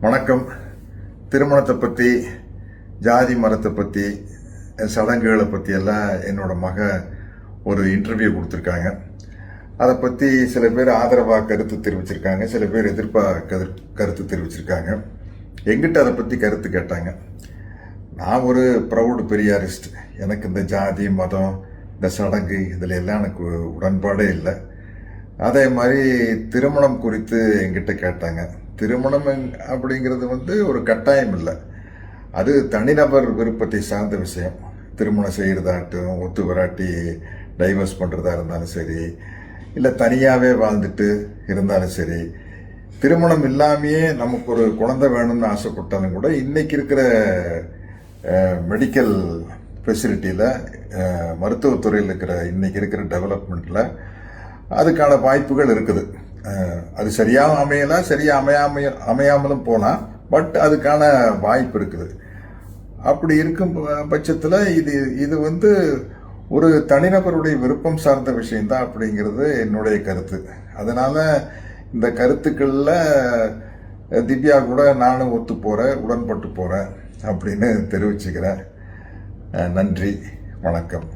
வணக்கம். திருமணத்தை பற்றி, ஜாதி மரத்தை பற்றி, சடங்குகளை பற்றி எல்லாம் என்னோட மக ஒரு இன்டர்வியூ கொடுத்துருக்காங்க. அதை பற்றி சில பேர் ஆதரவாக கருத்து தெரிவிச்சிருக்காங்க, சில பேர் எதிர்ப்பாக கருத்து தெரிவிச்சிருக்காங்க. எங்கிட்ட அதை பற்றி கருத்து கேட்டாங்க. நான் ஒரு ப்ரௌடு பெரியாரிஸ்ட். எனக்கு இந்த ஜாதி மதம் இந்த சடங்கு இதில் எல்லாம் எனக்கு உடன்பாடே இல்லை. அதே மாதிரி திருமணம் குறித்து எங்கிட்ட கேட்டாங்க. திருமணம் அப்படிங்கிறது ஒரு கட்டாயம் இல்லை, அது தனிநபர் விருப்பத்தை சார்ந்த விஷயம். திருமணம் செய்கிறதாகட்டும், ஒத்து வராட்டி டைவர்ஸ் பண்ணுறதா இருந்தாலும் சரி, இல்லை தனியாகவே வாழ்ந்துட்டு இருந்தாலும் சரி, திருமணம் இல்லாமையே நமக்கு ஒரு குழந்தை வேணும்னு ஆசைப்பட்டாலும் கூட இன்னைக்கு இருக்கிற மெடிக்கல் ஃபெசிலிட்டியில், மருத்துவத்துறையில் இன்னைக்கு இருக்கிற டெவலப்மெண்ட்டில் அதுக்கான வாய்ப்புகள் இருக்குது. அது சரியாக அமையலாம், சரியாக அமையாமலும் போகலாம், பட் அதுக்கான வாய்ப்பு இருக்குது. அப்படி இருக்கும் பட்சத்தில் இது ஒரு தனிநபருடைய விருப்பம் சார்ந்த விஷயம்தான் அப்படிங்கிறது என்னுடைய கருத்து. அதனால இந்த கருத்துக்களில் திவ்யா கூட நானும் ஒத்து போகிறேன், உடன்பட்டு போகிறேன் அப்படின்னு தெரிவிச்சுக்கிறேன். நன்றி, வணக்கம்.